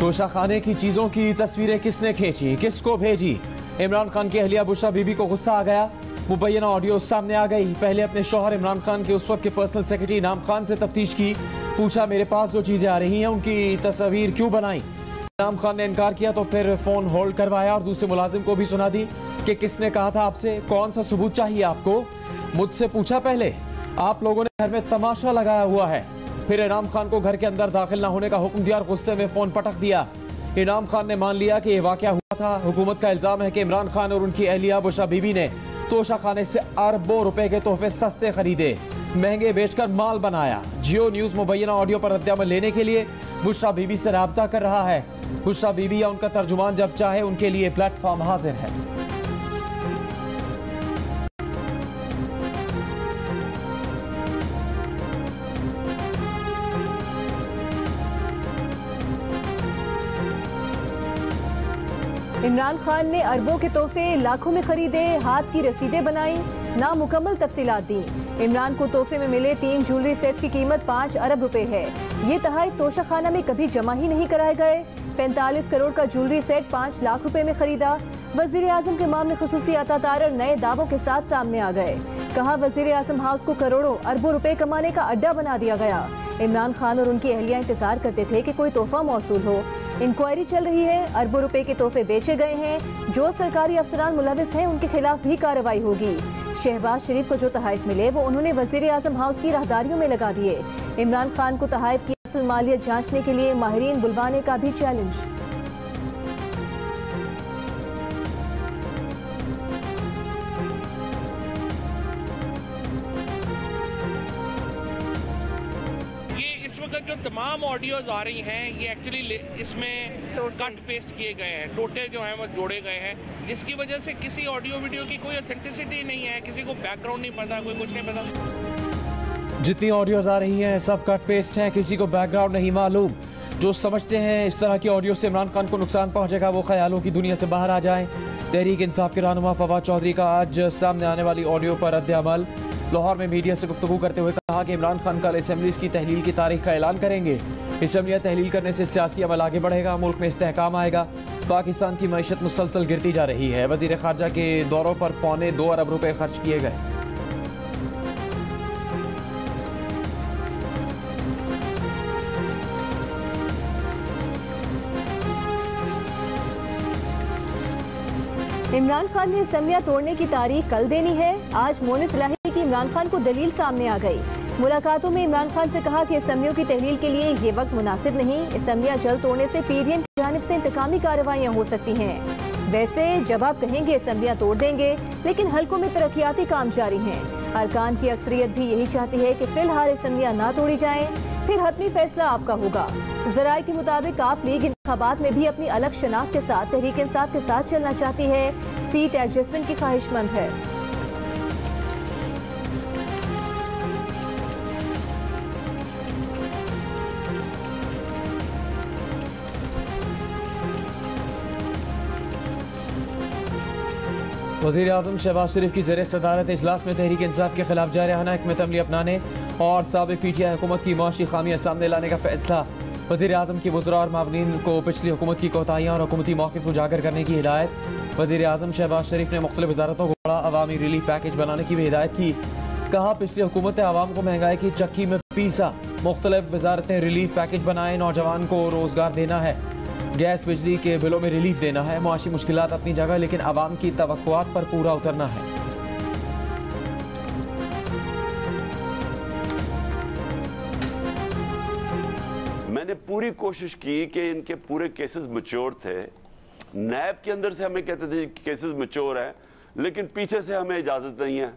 तोशाखाने की चीजों की तस्वीरें किसने खींची, किसको भेजी? इमरान खान की अहलिया बुशरा बीबी को गुस्सा आ गया। मुबैना ऑडियो सामने आ गई। पहले अपने शौहर इमरान खान के उस वक्त के पर्सनल सेक्रेटरी इनाम खान से तफ्तीश की। पूछा मेरे पास जो चीजें आ रही हैं उनकी तस्वीर क्यों बनाई? इनाम खान ने इनकार किया तो फिर फोन होल्ड करवाया और दूसरे मुलाजिम को भी सुना दी कि किसने कहा था आपसे, कौन सा सबूत चाहिए आपको? मुझसे पूछा पहले, आप लोगों ने घर में तमाशा लगाया हुआ है। फिर इनाम खान को घर के अंदर दाखिल न होने का हुक्म दिया और गुस्से में फोन पटक दिया। इनाम खान ने मान लिया कि यह वाकया हुआ था। हुकूमत का इल्जाम है कि इमरान खान और उनकी अहलिया बुशरा बीबी ने तोशाखाने से अरबों रुपए के तोहफे सस्ते खरीदे, महंगे बेचकर माल बनाया। जियो न्यूज मुबैना ऑडियो पर रद्द-ए-अमल लेने के लिए बुशरा बीबी से राब्ता कर रहा है। बुशरा बीबी या उनका तर्जुमान जब चाहे उनके लिए प्लेटफॉर्म हाजिर है। इमरान खान ने अरबों के तोहफे लाखों में खरीदे, हाथ की रसीदें बनाई, नामुकम्मल तफसीलात दी। इमरान को तोहफे में मिले 3 ज्वेलरी सेट्स की कीमत 5 अरब रुपए है। ये तोहफे तोशाखाना में कभी जमा ही नहीं कराए गए। 45 करोड़ का ज्वेलरी सेट 5 लाख रुपए में खरीदा। वजीर आजम के मामले खुसूसी अता तारर नए दावों के साथ सामने आ गए। कहा वजीर आजम हाउस को करोड़ों अरबों रुपए कमाने का अड्डा बना दिया गया। इमरान खान और उनकी अहलिया इंतजार करते थे कि कोई तोहफा मौसूल हो। इंक्वायरी चल रही है, अरबों रुपए के तोहफे बेचे गए हैं। जो सरकारी अफसरान मुलविस हैं उनके खिलाफ भी कार्रवाई होगी। शहबाज शरीफ को जो तोहफे मिले वो उन्होंने वजीर आजम हाउस की राहदारियों में लगा दिए। इमरान खान को तोहफे की असल मालियत जांचने के लिए माहिरीन बुलवाने का भी चैलेंज। जो तमाम ऑडियोज आ रही हैं ये एक्चुअली इसमें कट पेस्ट किए गए हैं, टोटे जो हैं वो जोड़े गए हैं, जिसकी वजह से किसी ऑडियो वीडियो की कोई ऑथेंटिसिटी नहीं है, किसी को बैकग्राउंड नहीं पता, कोई कुछ नहीं पता। जितनी ऑडियोज आ रही हैं सब कट पेस्ट हैं, किसी को बैकग्राउंड नहीं मालूम। जो समझते हैं इस तरह की ऑडियो से इमरान खान को नुकसान पहुंचेगा वो ख्यालों की दुनिया से बाहर आ जाएं। तहरीक इंसाफ के रहनुमा फवाद चौधरी का आज सामने आने वाली ऑडियो पर रद्द-ए-अमल। लाहौर में मीडिया से गुफ्तगू करते हुए कहा कि इमरान खान कल असेंबलीज की तहलील की तारीख का ऐलान करेंगे। असेंबलियाँ तहलील करने से सियासी अमल आगे बढ़ेगा, मुल्क में इस्तेहकाम आएगा। पाकिस्तान की मईशत मुसलसल गिरती जा रही है। वजीर खारजा के दौरों पर 2.25 अरब रुपए खर्च किए गए। इमरान खान ने असेंबलियां तोड़ने की तारीख कल देनी है। आज मोनिस इलाही की इमरान खान को दलील सामने आ गई। मुलाकातों में इमरान खान से कहा कि असेंबलियों की तहलील के लिए ये वक्त मुनासिब नहीं। असेंबलियां जल्द तोड़ने से पीडीएम की जानिब से इंतकामी कार्रवाइयां हो सकती हैं। वैसे जब आप कहेंगे असेंबलियां तोड़ देंगे, लेकिन हल्कों में तरक्याती काम जारी हैं। अरकान की अक्सरियत भी यही चाहती है कि फिलहाल असेंबलियां ना तोड़ी जाएं, फिर हतमी फैसला आपका होगा। ज़राए के मुताबिक आफ लीग इंतखाबात में भी अपनी अलग शनाख्त के साथ तहरीक इंसाफ के साथ चलना चाहती है। सीट एडजस्टमेंट की ख्वाहिशमंद है। वज़ीर आज़म शहबाज शरीफ की ज़ेर सदारत इजलास में तहरीक इंसाफ के खिलाफ जारहाना हिकमत अमली अपनाने और साबिक़ पीटीआई हुकूमत की मुआशी खामियां सामने लाने का फैसला। वज़ीर आज़म की वज़रा और मावनीन को पिछली हुकूमत की कोताहियां और हुकूमती मौक़िफ़ उजागर करने की हिदायत। वज़ीर आज़म शहबाज शरीफ ने मुख्तलिफ वज़ारतों को बड़ा अवामी रिलीफ पैकेज बनाने की भी हिदायत की। कहा पिछली हुकूमत ने आवाम को महंगाई की चक्की में पीसा। मुख्तलिफ वज़ारतें रिलीफ पैकेज बनाए, नौजवान को रोज़गार देना है, गैस बिजली के बिलों में रिलीफ देना है। मुआशी मुश्किलात अपनी जगह, लेकिन आवाम की तवक्कुआत पर पूरा उतरना है। मैंने पूरी कोशिश की कि इनके पूरे केसेस मैच्योर थे। नैब के अंदर से हमें कहते थे केसेस मैच्योर है, लेकिन पीछे से हमें इजाजत नहीं है।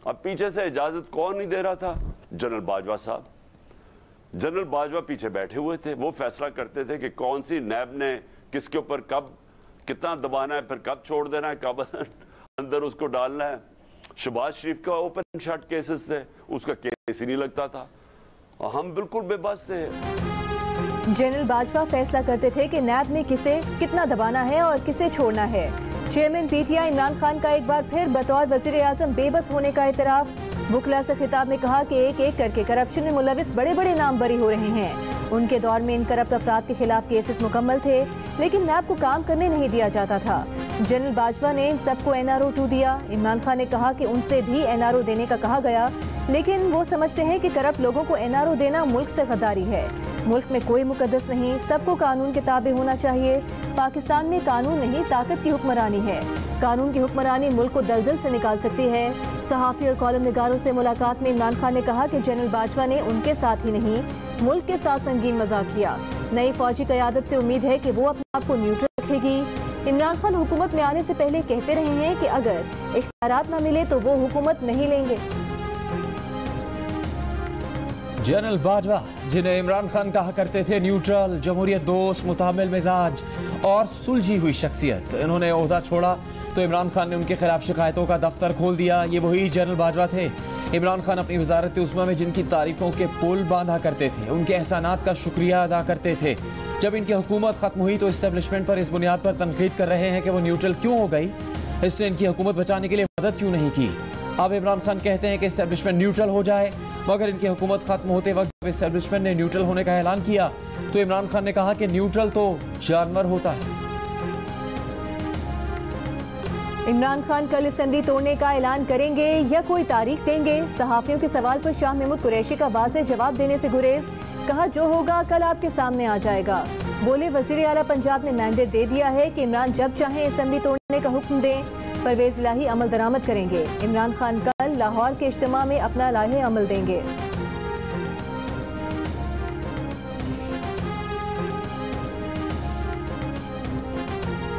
अब पीछे से इजाजत कौन नहीं दे रहा था? जनरल बाजवा साहब। जनरल बाजवा पीछे बैठे हुए थे, वो फैसला करते थे कि कौन सी नैब ने किसके ऊपर कब कितना दबाना है, फिर कब छोड़ देना है, कब अंदर उसको डालना है। शहबाज शरीफ का ओपन शट केसेस थे, उसका केस ही नहीं लगता था और हम बिल्कुल बेबस थे। जनरल बाजवा फैसला करते थे कि नैब ने किसे कितना दबाना है और किसे छोड़ना है। चेयरमैन पीटीआई इमरान खान का एक बार फिर बतौर वजीर आजम बेबस होने का एतराफ। वुकला से खिताब में कहा कि एक एक करके करप्शन में मुलविस बड़े बड़े नाम बरी हो रहे हैं। उनके दौर में इन करप्ट अफराद के खिलाफ केसेस मुकम्मल थे, लेकिन नैब को काम करने नहीं दिया जाता था। जनरल बाजवा ने इन सबको NRO 2 दिया। इमरान खान ने कहा कि उनसे भी NRO देने का कहा गया, लेकिन वो समझते हैं कि करप्ट लोगों को NRO देना मुल्क से गद्दारी है। मुल्क में कोई मुकद्दस नहीं, सबको कानून के ताबे होना चाहिए। पाकिस्तान में कानून नहीं, ताकत की हुक्मरानी है। कानून की हुक्मरानी मुल्क को दलदल से निकाल सकती है। सहाफ़ी और कॉलम निगारों से मुलाकात में इमरान खान ने कहा कि जनरल बाजवा ने उनके साथ ही नहीं, मुल्क के साथ संगीन मजाक किया। नई फौजी क़यादत से उम्मीद है कि वो अपने आप को न्यूट्रल रखेगी। इमरान खान हुकूमत में आने से पहले कहते रहे हैं कि अगर इख्तियारात न मिले तो वो हुकूमत नहीं लेंगे। जनरल बाजवा, जिन्हें इमरान खान कहा करते थे न्यूट्रल, जमहूरियत दोस्त, मुतामिल मिजाज और सुलझी हुई शख्सियत, इन्होंने ओहदा छोड़ा तो इमरान खान ने उनके खिलाफ शिकायतों का दफ्तर खोल दिया। ये वही जनरल बाजवा थे। इमरान खान अपनी वजारत उस्मा में जिनकी तारीफों के पुल बांधा करते थे, उनके एहसानात का शुक्रिया अदा करते थे। जब इनकी हुकूमत खत्म हुई तो इस्टेब्लिशमेंट पर इस बुनियाद पर तनकीद कर रहे हैं कि वो न्यूट्रल क्यों हो गई, इसने इनकी हुकूमत बचाने के लिए मदद क्यों नहीं की। अब इमरान खान कहते हैं कि इस्टेब्लिशमेंट न्यूट्रल हो जाए, मगर इनकी हुकूमत खत्म होते वक्त जब इस्टेब्लिशमेंट ने न्यूट्रल होने का ऐलान किया तो इमरान खान ने कहा कि न्यूट्रल तो जानवर होता है। इमरान खान कल असेंबली तोड़ने का ऐलान करेंगे या कोई तारीख देंगे? सहाफियों के सवाल पर शाह महमूद कुरैशी का वाज़ेह जवाब देने से गुरेज। कहा जो होगा कल आपके सामने आ जाएगा। बोले वज़ीर आला पंजाब ने मैंडेट दे दिया है कि इमरान जब चाहें असेंबली तोड़ने का हुक्म दें, परवेज इलाही अमल दरामद करेंगे। इमरान खान कल लाहौर के इज्तिमा में अपना लाहे अमल देंगे।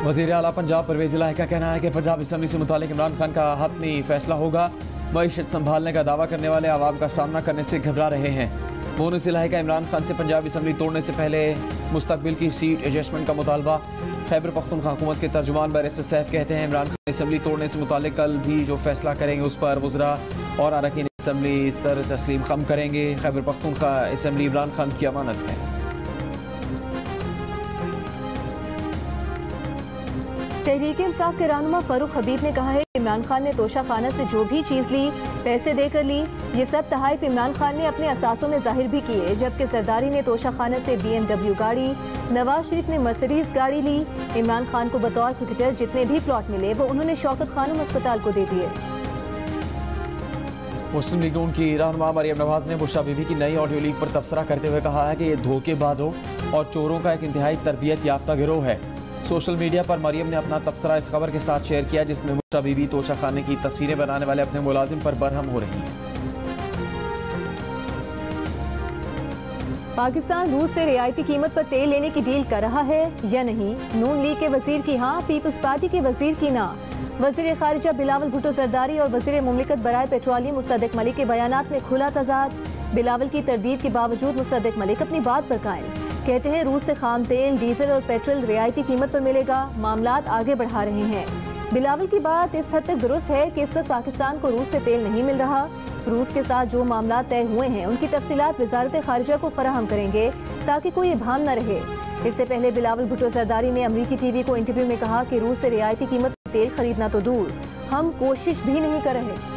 वज़ीर आला पंजाब परवेज इलाही का कहना है कि पंजाब असेंबली से मुतालिक इमरान खान का हतमी फैसला होगा। मईशत संभालने का दावा करने वाले आवाम का सामना करने से घबरा रहे हैं। मोनस इलाही का इमरान खान से पंजाब असेंबली तोड़ने से पहले मुस्तकबिल की सीट एडजस्टमेंट का मुतालबा। खैबर पख्तूनख्वा हुकूमत के तर्जुमान बैरिस्टर सैफ कहते हैं इमरान खान असेंबली तोड़ने से मुतालिक कल भी जो फैसला करेंगे उस पर वज़रा और अरकान असेंबली सर तस्लीम खम करेंगे। खैबर पख्तूनख्वा असेंबली इमरान खान की अमानत है। तहरीक इंसाफ के रहनुमा फारूक हबीब ने कहा है कि इमरान खान ने तोशा खाना से जो भी चीज़ ली पैसे देकर ली। ये सब तहाइफ इमरान खान ने अपने असासों में जाहिर भी किए। जबकि जरदारी ने तोशा खाना से BMW गाड़ी, नवाज शरीफ ने मर्सिडीज गाड़ी ली। इमरान खान को बतौर क्रिकेटर जितने भी प्लॉट मिले वो उन्होंने शौकत खानम अस्पताल को दे दिए। मुस्लिम लीग नून की रहनुमा मरियम नवाज ने बुशरा बीबी की नई ऑडियो लीक पर तबसरा करते हुए कहा है कि ये धोखेबाजों और चोरों का एक इंतहाई तरबियत याफ्ता गिरोह है। सोशल मीडिया पर मरियम ने अपना तबसरा इस खबर के साथ शेयर किया जिसमें बुशरा बीबी तोशा खाने की तस्वीरें बनाने वाले अपने मुलाजिम पर बरहम हो रही हैं। पाकिस्तान रूस से रियायती कीमत पर तेल लेने की डील कर रहा है या नहीं? नून लीग के वजीर की हाँ, पीपल्स पार्टी के वजीर की ना। वजीर खारिजा बिलावल भुट्टो जरदारी और वजीर मुमलिकत बराए पेट्रोलियम मुसद्दिक मलिक के बयानात में खुला तजाद। बिलावल की तरदीद के बावजूद मुसद्दिक मलिक अपनी बात पर कायम। कहते हैं रूस से खाम तेल, डीजल और पेट्रोल रियायती कीमत पर मिलेगा। मामलात आगे बढ़ा रहे हैं। बिलावल की बात इस हद तक दुरुस्त है कि इस वक्त पाकिस्तान को रूस से तेल नहीं मिल रहा। रूस के साथ जो मामला तय हुए हैं उनकी तफसीलात वजारत खारिजा को फराहम करेंगे ताकि कोई इबहम न रहे। इससे पहले बिलावल भुट्टो जरदारी ने अमरीकी टीवी को इंटरव्यू में कहा कि रूस से रियायती कीमत पर तेल खरीदना तो दूर, हम कोशिश भी नहीं कर रहे।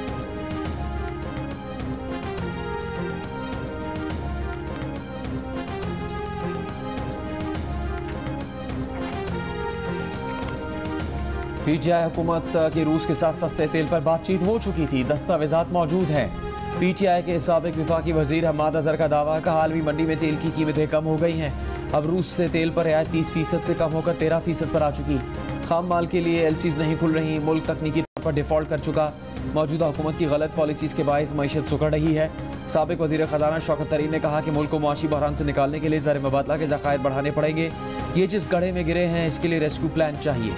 PTI हुकूमत की रूस के साथ सस्ते तेल पर बातचीत हो चुकी थी, दस्तावेजात मौजूद हैं। PTI के साबिक विफाकी वजीर हम्माद अजहर का दावा का आलमी मंडी में तेल की कीमतें कम हो गई हैं। अब रूस से तेल पर रियायत 30% से कम होकर 13% पर आ चुकी। खाम माल के लिए LCs नहीं खुल रही। मुल्क तकनीकी तौर पर डिफॉल्ट कर चुका। मौजूदा हुकूमत की गलत पॉलिसीज के बायस मईशत सुकड़ रही है। साबिक वजीर खजाना शौकत तरीन ने कहा कि मुल्क को मुआशी बहरान से निकालने के लिए ज़र मुबादला के ज़खायर बढ़ाने पड़ेंगे। ये जिस गड्ढे में गिरे हैं इसके लिए रेस्क्यू प्लान चाहिए।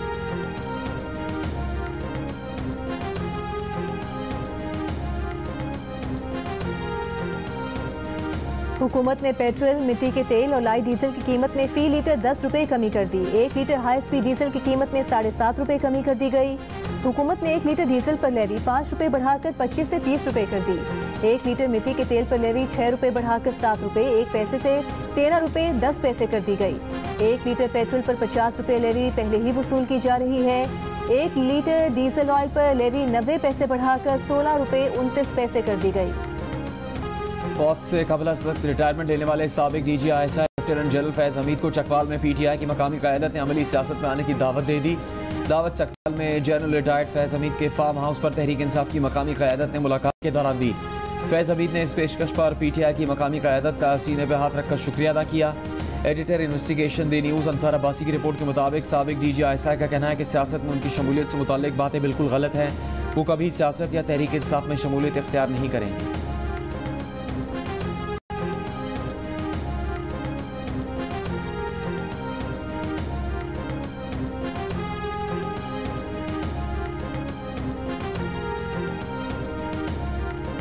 हुकूमत ने पेट्रोल, मिट्टी के तेल और लाइट डीजल की कीमत में फी लीटर 10 रुपये कमी कर दी। 1 लीटर हाई स्पीड डीजल की कीमत में 7.5 रुपये कमी कर दी गई। हुकूमत ने 1 लीटर डीजल पर लेवी 5 रुपये बढ़ाकर 25 से 30 रुपये कर दी। 1 लीटर मिट्टी के तेल पर लेवी 6 रुपये बढ़ाकर 7 रुपये 1 पैसे से 13 रुपये 10 पैसे कर दी गई। 1 लीटर पेट्रोल पर 50 रुपये लेवी पहले ही वसूल की जा रही है। 1 लीटर डीजल ऑयल पर लेवी 90 पैसे बढ़ाकर 16 रुपये 29 पैसे कर दी गई। फौज से कबल रिटायरमेंट लेने वाले साबिक DGI लेफ्टिनेंट जनरल फैज़ हमीद को चकवाल में PTI की मकामी क़यादत ने अमली सियासत में आने की दावत दे दी। दावत चकवाल में जनरल रिटायर्ड फैज़ हमीद के फार्म हाउस पर तहरीक इंसाफ की मकामी क़यादत ने मुलाकात के दौरान दी। फैज़ हमीद ने इस पेशकश पर PTI की मकामी क़यादत का सीने पर हाथ रखकर शुक्रिया अदा किया। एडिटर इन्वेस्टिगेशन दी न्यूज़ अंसार अब्बासी की रिपोर्ट के मुताबिक साबिक DGI का कहना है कि सियासत में उनकी शमूलियत से मुताल्लिक बातें बिल्कुल गलत हैं। वो कभी सियासत या तहरीक इंसाफ में शमूलियत इख्तियार नहीं करेंगे।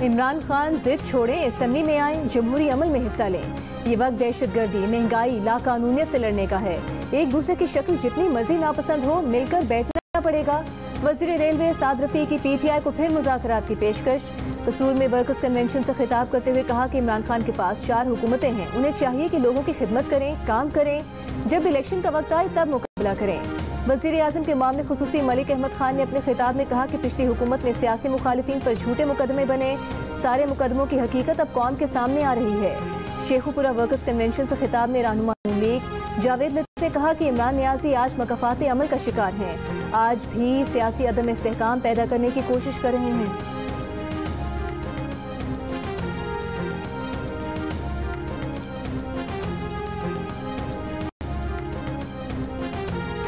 इमरान खान जिद छोड़े, असम्बली में आए, जमहूरी अमल में हिस्सा लें। ये वक्त दहशतगर्दी, महंगाई, लाकानूनियत से लड़ने का है। एक दूसरे की शक्ल जितनी मर्जी नापसंद हो, मिलकर बैठना पड़ेगा। वज़ीर रेलवे साद रफ़ीकी की PTI को फिर मुज़ाकरात की पेशकश। कसूर में वर्कर्स कन्वेंशन से खिताब करते हुए कहा कि इमरान खान के पास 4 हुकूमतें हैं, उन्हें चाहिए कि लोगों की खिदमत करें, काम करें, जब इलेक्शन का वक्त आए तब मुकाबला करें। वज़ीर आज़म के मामले खुसूसी मलिक अहमद खान ने अपने खिताब में कहा कि पिछली हुकूमत में सियासी मुखालिफिन पर झूठे मुकदमे बने, सारे मुकदमों की हकीकत अब कौम के सामने आ रही है। शेखुपुरा वर्कर्स कन्वेंशन से खिताब में रहनुमा लीग जावेद लतीफ़ ने कहा कि इमरान नियाज़ी आज मकाफ़ात अमल का शिकार हैं, आज भी सियासी अदम इस्तेहकाम पैदा करने की कोशिश कर रहे हैं।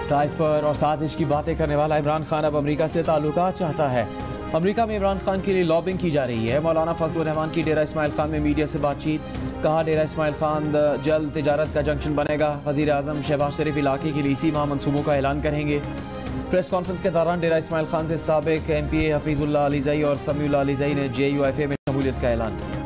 साइफर और साजिश की बातें करने वाला इमरान खान अब अमेरिका से ताल्लुकात चाहता है। अमेरिका में इमरान खान के लिए लॉबिंग की जा रही है। मौलाना फजलुर रहमान की डेरा इस्माइल खान में मीडिया से बातचीत, कहा डेरा इस्माइल खान जल्द तिजारत का जंक्शन बनेगा। वज़ीर आज़म शहबाज शरीफ इलाके के लिए इसी माह मनसूबों का ऐलान करेंगे। प्रेस कॉन्फ्रेंस के दौरान डेरा इस्माइल खान से साबिक MPA हफीजुल्लाह अलीज़ई और समीउल्लाह अलीज़ई ने JUFA में शमूलियत का ऐलान किया।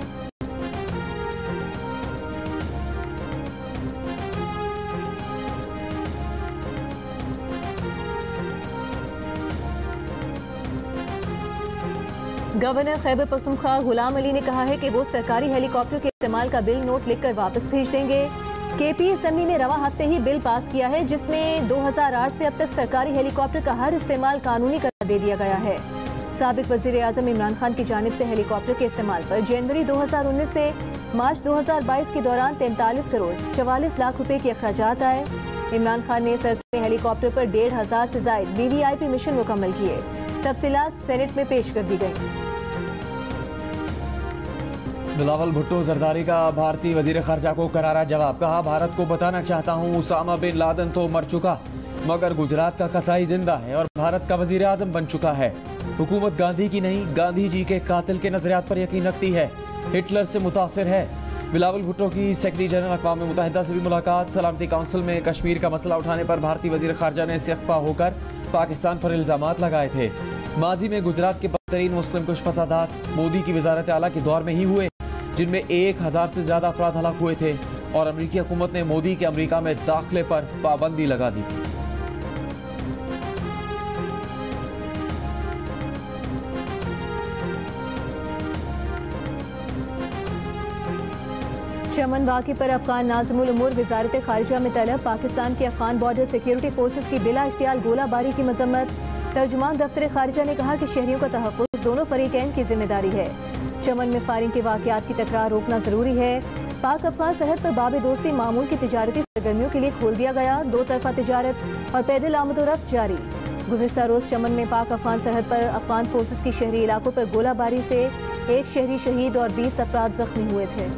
गवर्नर खैबर पख्तूनख्वा गुलाम अली ने कहा है कि वो सरकारी हेलीकॉप्टर के इस्तेमाल का बिल नोट लिखकर वापस भेज देंगे। KP असम्बली ने रवा हफ्ते ही बिल पास किया है, जिसमें 2008 से अब तक सरकारी हेलीकॉप्टर का हर इस्तेमाल कानूनी करार दे दिया गया है। साबिक वज़ीर आज़म इमरान खान की जानिब से हेलीकॉप्टर के इस्तेमाल पर जनवरी 2019 से मार्च 2022 के दौरान 43 करोड़ 44 लाख रुपए के अखराजात आए। इमरान खान ने सरसरी हेलीकॉप्टर पर 1500 से ज़ायद VVIP मिशन मुकम्मल किए। तफसीलात सेनेट में पेश कर दी गई। बिलावल भुट्टो जरदारी का भारतीय वजीर खारजा को करारा जवाब, कहा भारत को बताना चाहता हूँ उसामा बिन लादेन तो मर चुका मगर गुजरात का कसाई जिंदा है और भारत का वजीर आजम बन चुका है। हुकूमत गांधी की नहीं, गांधी जी के कातिल के नजरियात पर यकीन रखती है, हिटलर से मुतासिर है। बिलावल भुट्टो की सेक्रेटरी जनरल अक़वाम मुत्तहिदा से भी मुलाकात, सलामती काउंसिल में कश्मीर का मसला उठाने पर भारतीय वजीर खारजा ने सिख्फा होकर पाकिस्तान पर इल्जामात लगाए थे। माजी में गुजरात के बदतरीन मुस्लिम कुश फसादात मोदी की वजारत आला के दौर में ही हुए, जिनमें 1000 से ज्यादा अफराद हलाक हुए थे और अमरीकी हुकूमत ने मोदी के अमरीका में दाखिले पर पाबंदी लगा दी थी। चमन वाक़े पर अफगान नाज़िमुल उमूर वज़ारत ख़ारिजा में तलब, पाकिस्तान के अफगान बॉर्डर सिक्योरिटी फोर्सेस की बिला इश्तियाल गोलाबारी की मजम्मत। तर्जुमान दफ्तर ख़ारिजा ने कहा कि शहरियों का तहफ़्फ़ुज़ दोनों फरीक़ैन की जिम्मेदारी है। चमन में फायरिंग के वाक़यात की तकरार रोकना ज़रूरी है। पाक अफगान सरहद पर बाब दोस्ती मामूल की तिजारती सरगर्मियों के लिए खोल दिया गया, 2 तरफ़ा तिजारत और पैदल आमदोरफ्त जारी। गुज़िश्ता रोज़ चमन में पाक अफगान सरहद पर अफगान फोर्सेस की शहरी इलाकों पर गोलाबारी से 1 शहरी शहीद और 20 अफराद जख्मी हुए थे।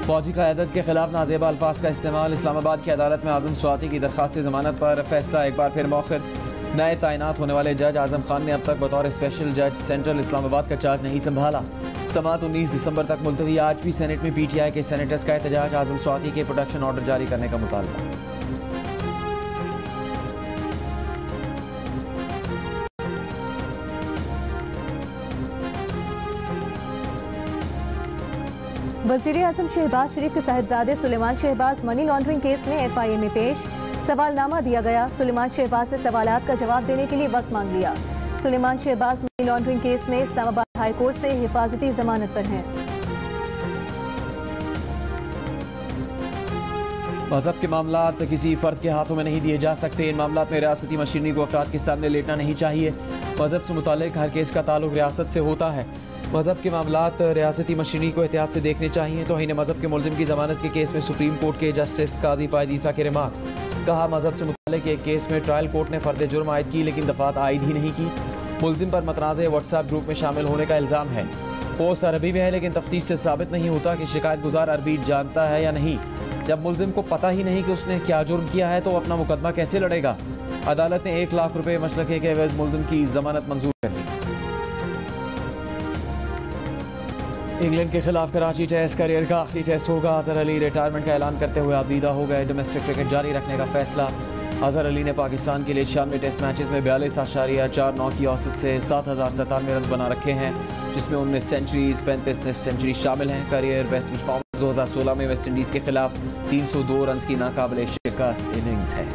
फौजी क़यादत के खिलाफ नाजेबा अल्फाज का इस्तेमाल, इस्लामाबाद की अदालत में आज़म स्वाति की दरख्वास्त ज़मानत पर फैसला एक बार फिर मौखिर। नए तैनात होने वाले जज आज़म खान ने अब तक बतौर स्पेशल जज सेंट्रल इस्लामाबाद का चार्ज नहीं संभाला। समाअत 19 दिसंबर तक मुलतवी। आज भी सेनेट में PTI के सेनेटर्स का एहतजाज, आज़म स्वाति के प्रोटेक्शन ऑर्डर जारी करने का मुतालबा। वज़ीर आज़म शहबाज शरीफ के साहिबजादे Suleman Shahbaz money laundering case में FIA में पेश, सवालनामा दिया गया। सुलेमान शहबाज ने सवालात का जवाब देने के लिए वक्त मांग लिया। Suleman Shahbaz money laundering case में इस्लामाबाद हाई कोर्ट से हिफाजती जमानत पर हैं। मजहब के मामलात किसी फर्द के हाथों में नहीं दिए जा सकते। इन मामलात में रियासती मशीनरी को अफराद के सामने लेटना नहीं चाहिए। मजहब से मुतालिक हर केस का ताल्लुक रियासत से होता है। मजहब के मामलात रियासती मशीनरी को एहतियात से देखने चाहिए। तौहीन मजहब के मुलजिम की जमानत के केस में सुप्रीम कोर्ट के जस्टिस काजी फायद ईसा के रिमार्क्स। कहा, मजहब से मुतालिक एक केस में ट्रायल कोर्ट ने फर्द जुर्म आयद की लेकिन दफात आयद ही नहीं की। मुलजिम पर मतनाज़ व्हाट्सएप ग्रुप में शामिल होने का इल्ज़ाम है। पोस्ट अरबी में है लेकिन तफ्तीश से साबित नहीं होता कि शिकायत गुजार अरबी जानता है या नहीं। जब मुलजिम को पता ही नहीं कि उसने क्या जुर्म किया है तो अपना मुकदमा कैसे लड़ेगा। अदालत ने 1 लाख रुपए मशलके के एवज मुलजिम की जमानत मंजूर कर दी। इंग्लैंड के खिलाफ कराची टेस्ट करियर का आखिरी टेस्ट होगा। अजहर अली रिटायरमेंट का ऐलान करते हुए आबीदा हो गए। डोमेस्टिक क्रिकेट जारी रखने का फैसला। अजहर अली ने पाकिस्तान के लिए 96 टेस्ट मैचेस में 42.49 की औसत से 7,097 रन बना रखे हैं, जिसमें 19 सेंचुरीज 35 टेस्ट सेंचुरी शामिल हैं। करियर बेस्ट परफॉर्मेंस 2016 में वेस्ट इंडीज़ के खिलाफ 302 रन की नाकाबिले शिकस्त इनिंग्स है।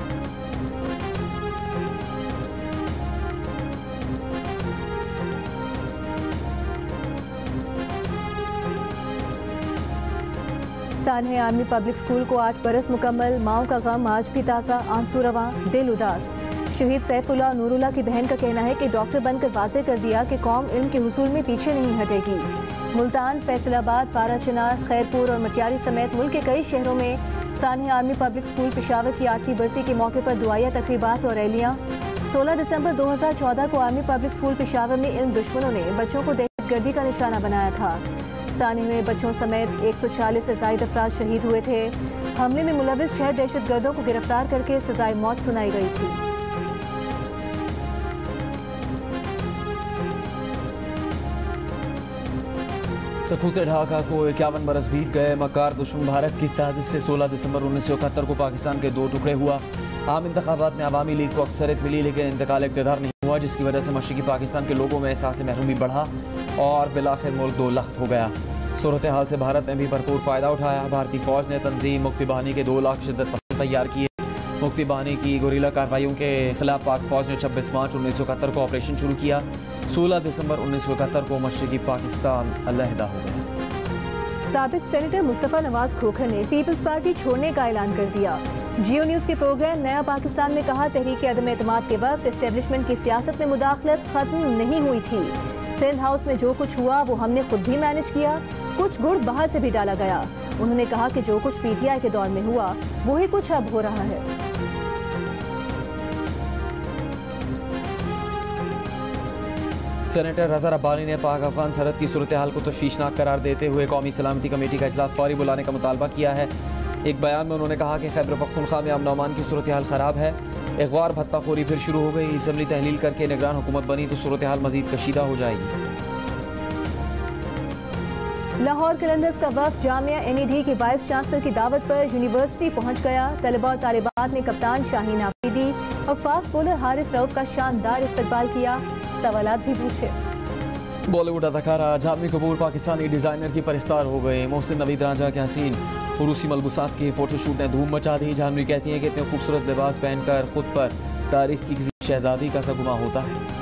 सानहे आर्मी पब्लिक स्कूल को 8 बरस मुकम्मल। माओ का गम आज भी ताज़ा, आंसू रवां, दिल उदास। शहीद सैफुल्लाह नूरुल्लाह की बहन का कहना है कि डॉक्टर बनकर वाज़ेह कर दिया कि कौम इल्म के हुसूल में पीछे नहीं हटेगी। मुल्तान, फैसलाबाद, पाराचनार, खैरपुर और मटियारी समेत मुल्क के कई शहरों में सानहे आर्मी पब्लिक स्कूल पेशावर की 8वीं बरसी के मौके पर दुआया तकरीबात और रैलियाँ। 16 दिसंबर 2014 को आर्मी पब्लिक स्कूल पेशावर में इन दुश्मनों ने बच्चों को दहशतगर्दी का निशाना बनाया था। सानहे में बच्चों समेत 140 से ज़ायद अफराद शहीद हुए थे। हमले में मुलविस 6 दहशतगर्दों को गिरफ्तार करके सजाए मौत सुनाई गई थी। सकूते ढाका को 51 बरस बीत गए। मकार दुश्मन भारत की साजिश से 16 दिसंबर 1971 को पाकिस्तान के 2 टुकड़े हुआ। आम इंतखाबात में अवामी लीग को अक्सरियत मिली लेकिन इंतकाल इक़्तिदार नहीं हुआ, जिसकी वजह से मशरक़ी पाकिस्तान के लोगों में एहसास महरूमी बढ़ा और बिलाखिर मुल्क दो लख्त हो गया। सूरत हाल से भारत ने भी भरपूर फ़ायदा उठाया। भारतीय फ़ौज ने तंजीम मुक्ति बाहिनी के 2 लाख शिद्दत पसंद तैयार किए। मुक्ति बाहिनी की गोरिल्ला कार्रवाइयों के खिलाफ पाक फ़ौज ने 26 मार्च 1971 को ऑपरेशन शुरू किया। 16 दिसंबर 1971 को मशरक़ी पाकिस्तान अलहदा हो गया। साबिक सेनेटर मुस्तफ़ा नवाज खोखर ने पीपल्स पार्टी छोड़ने का ऐलान कर दिया। जियो न्यूज़ के प्रोग्राम नया पाकिस्तान में कहा, तहरीक अदम एतमाद के वक्त एस्टेब्लिशमेंट की सियासत में मुदाखलत खत्म नहीं हुई थी। सिंध हाउस में जो कुछ हुआ वो हमने खुद भी मैनेज किया, कुछ गुड़ बाहर से भी डाला गया। उन्होंने कहा कि जो कुछ पीटीआई के दौर में हुआ वही कुछ अब हो रहा है। सेनेटर रज़ा रब्बानी ने पाक अफगान सरहद की सूरत हाल को तशवीशनाक करार देते हुए कौमी सलामती कमेटी का इजलास फौरी बुलाने का मुतालबा किया है। एक बयान में उन्होंने कहा कि खैबर पख्तूनख्वा में अमन अमान की सूरत हाल ख़राब है। अगवार भत्ताखोरी फिर शुरू हो गई। असम्बली तहलील करके निगरान हुकूमत बनी तो सूरत हाल मजीद कशीदा हो जाएगी। लाहौर कलंदर्स का वफ़द जामिया NED के वाइस चांसलर की दावत पर यूनिवर्सिटी पहुंच गया। तलबा और तालिबात ने कप्तान शाहीन आफरीदी और फास्ट बॉलर हारिस रऊफ का शानदार इस्तकबाल किया, सवालात भी पूछे। बॉलीवुड अदाकारा जाहनवी कपूर पाकिस्तानी डिज़ाइनर की परस्तार हो गए। मोहसिन नवीद रांझा के हसीन रूसी मलबूसात के फोटोशूट ने धूम मचा दी। जाहनवी कहती हैं कि इतने खूबसूरत लिबास पहनकर खुद पर तारीख की किसी शहजादी का सा गुमा होता है।